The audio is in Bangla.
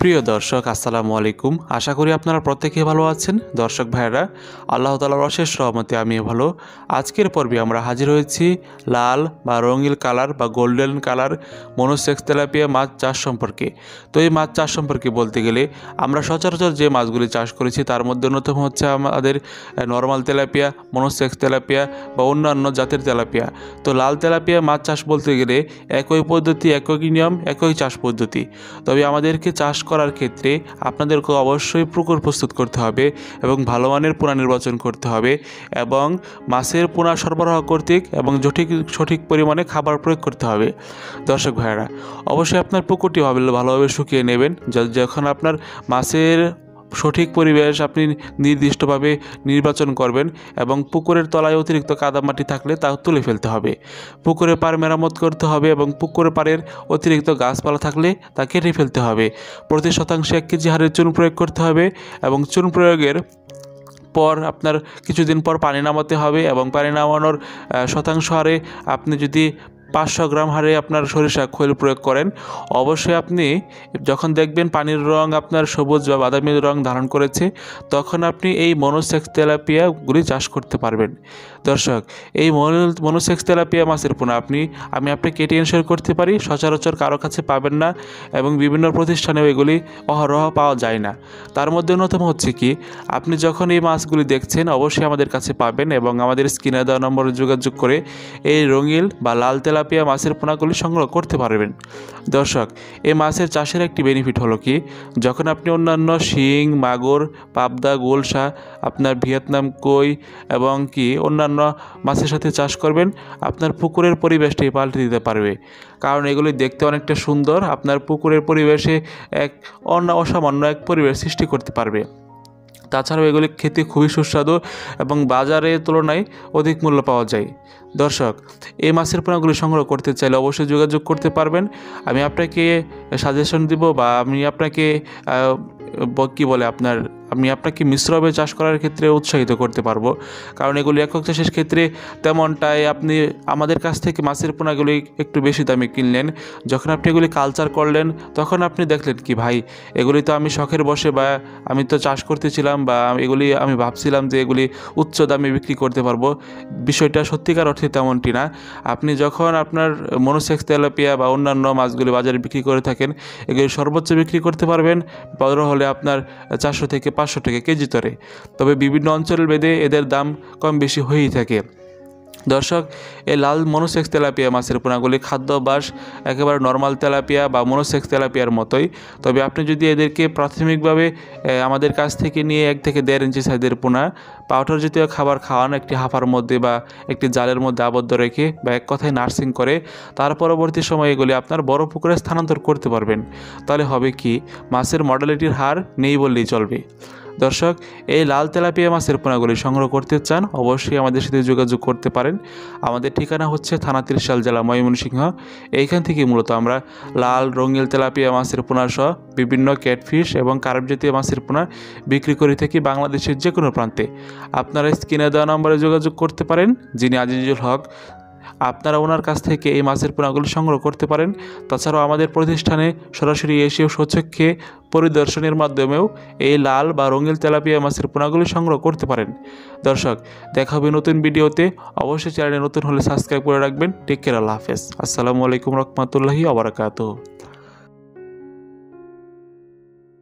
প্রিয় দর্শক আসসালামু আলাইকুম। আশা করি আপনারা প্রত্যেকেই ভালো আছেন। দর্শক ভাইয়েরা, আল্লাহ তাআলার অশেষ রহমতে আমিও ভালো। আজকের পর্বে আমরা হাজির হয়েছি লাল বা রঙিন কালার বা গোল্ডেন কালার মনোসেক্স তেলাপিয়া মাছ চাষ সম্পর্কে। তো এই মাছ চাষ সম্পর্কে বলতে গেলে আমরা সচরাচর যে মাছগুলি চাষ করেছি তার মধ্যে অন্যতম হচ্ছে আমাদের নর্মাল তেলাপিয়া, মনোসেক্স তেলাপিয়া বা অন্যান্য জাতের তেলাপিয়া। তো লাল তেলাপিয়া মাছ চাষ বলতে গেলে একই পদ্ধতি, একই নিয়ম, একই চাষ পদ্ধতি। তবে আমাদেরকে চাষ করার ক্ষেত্রে আপনাদেরকে অবশ্যই পুকুর প্রস্তুত করতে হবে এবং ভালো মানের পোনা নির্বাচন করতে হবে এবং মাছের পোনা সরবরাহ কর্তৃক এবং সঠিক পরিমাণে খাবার প্রয়োগ করতে হবে। দর্শক ভাইয়েরা, অবশ্যই আপনার পুকুরটি ভালোভাবে শুকিয়ে নেবেন। যখন আপনার মাছের সঠিক পরিবেশ আপনি নির্দিষ্টভাবে নির্বাচন করবেন এবং পুকুরের তলায় অতিরিক্ত কাদামাটি থাকলে তা তুলে ফেলতে হবে। পুকুরের পাড় মেরামত করতে হবে এবং পুকুরের পাড়ের অতিরিক্ত গাছপালা থাকলে তা কেটে ফেলতে হবে। প্রতি শতাংশে 1 কেজি হারে চুন প্রয়োগ করতে হবে এবং চুন প্রয়োগের পর আপনার কিছুদিন পর পানি নামাতে হবে এবং পানি নামানোর শতাংশ হারে আপনি যদি 500 গ্রাম হারে আপনার সরিষা খৈল প্রয়োগ করেন, অবশ্যই আপনি যখন দেখবেন পানির রং আপনার সবুজ বা বাদামি রং ধারণ করেছে, তখন আপনি এই মনোসেক্স তেলাপিয়াগুলি চাষ করতে পারবেন। দর্শক, এই মনোসেক্স তেলাপিয়া মাছের পোনা আমি আপনাকে এটি এনশিওর করতে পারি সচরাচর কারো কাছে পাবেন না এবং বিভিন্ন প্রতিষ্ঠানেও এগুলি অহরহ পাওয়া যায় না। তার মধ্যে অন্যতম হচ্ছে কি, আপনি যখন এই মাছগুলি দেখছেন অবশ্যই আমাদের কাছে পাবেন এবং আমাদের স্ক্রিনে দেওয়া নম্বরে যোগাযোগ করে এই রঙিন বা লাল তেলাপিয়া মাছের পোনাগুলি সংগ্রহ করতে পারবেন। দর্শক, এই মাছের চাষের একটি বেনিফিট হলো কি, যখন আপনি অন্যান্য শিং, মাগুর, পাবদা, গোলসা, আপনার ভিয়েতনাম কই এবং কি অন্যান্য মাছের সাথে চাষ করবেন, আপনার পুকুরের পরিবেশটি পাল্টে দিতে পারবে। কারণ এগুলি দেখতে অনেকটা সুন্দর, আপনার পুকুরের পরিবেশে অসামান্য এক পরিবেশ সৃষ্টি করতে পারবে। তাছাড়াও এগুলি খেতে খুবই সুস্বাদু এবং বাজারের তুলনায় অধিক মূল্য পাওয়া যায়। দর্শক, এই মাছের পোনাগুলি সংগ্রহ করতে চাইলে অবশ্যই যোগাযোগ করতে পারবেন। আমি আপনাকে সাজেশন দিব বা আমি আপনাকে আমি আপনাকে মিশ্রভাবে চাষ করার ক্ষেত্রে উৎসাহিত করতে পারবো। কারণ এগুলি একক চাষের ক্ষেত্রে তেমনটাই আপনি আমাদের কাছ থেকে মাছের পোনাগুলি একটু বেশি দামে কিনলেন, যখন আপনি এগুলি কালচার করলেন তখন আপনি দেখলেন কি ভাই, এগুলি তো আমি শখের বসে বা আমি তো চাষ করতেছিলাম বা এগুলি আমি ভাবছিলাম যে এগুলি উচ্চ দামে বিক্রি করতে পারবো। বিষয়টা সত্যিকার অর্থে তেমনটি না। আপনি যখন আপনার মনোসেক্স তেলাপিয়া বা অন্যান্য মাছগুলি বাজারে বিক্রি করে থাকেন, এগুলি সর্বোচ্চ বিক্রি করতে পারবেন বড় হলে আপনার 400 থেকে 500 টাকা কেজি দরে। তবে বিভিন্ন অঞ্চল ভেদে এদের দাম কম বেশি হয়েই থাকে। দর্শক, এই লাল মনোসেক্স তেলাপিয়া মাছের পোনাগুলি খাদ্যাভ্যাস একেবারে নর্মাল তেলাপিয়া বা মনোসেক্স তেলাপিয়ার মতোই। তবে আপনি যদি এদেরকে প্রাথমিকভাবে আমাদের কাছ থেকে নিয়ে 1 থেকে 1.5 ইঞ্চি সাইজের পোনা পাউডার জাতীয় খাবার খাওয়ান, একটি হাঁফার মধ্যে বা একটি জালের মধ্যে আবদ্ধ রেখে বা এক কথায় নার্সিং করে, তার পরবর্তী সময়ে এগুলি আপনার বড় পুকুরে স্থানান্তর করতে পারবেন। তাহলে হবে কি, মাছের মর্টালিটির হার নেই বললেই চলবে। দর্শক, এই লাল তেলাপিয়া মাছের পোনাগুলি সংগ্রহ করতে চান অবশ্যই আমাদের সাথে যোগাযোগ করতে পারেন। আমাদের ঠিকানা হচ্ছে থানা ত্রিশাল, জেলা ময়মনসিংহ। এইখান থেকে মূলত আমরা লাল রঙিন তেলাপিয়া মাছের পোনা সহ বিভিন্ন ক্যাটফিশ এবং কার্প জাতীয় মাছের পোনা বিক্রি করে থাকি বাংলাদেশের যে কোনো প্রান্তে। আপনারা স্ক্রিনে দেওয়া নম্বরে যোগাযোগ করতে পারেন, যিনি আজিজুল হক। আপনারা ওনার কাছ থেকে এই মাছের পোনাগুলি সংগ্রহ করতে পারেন। তাছাড়াও আমাদের প্রতিষ্ঠানে সরাসরি এসেও স্বচক্ষে পরিদর্শনের মাধ্যমেও এই লাল বা রঙিন তেলাপিয়া মাছের পোনাগুলি সংগ্রহ করতে পারেন। দর্শক, দেখা হবে নতুন ভিডিওতে। অবশ্যই চ্যানেলে নতুন হলে সাবস্ক্রাইব করে রাখবেন। টেক কেয়ার, আল্লাহ হাফেজ। আসসালামু আলাইকুম রহমতুল্লাহি ওয়া বারাকাতুহু।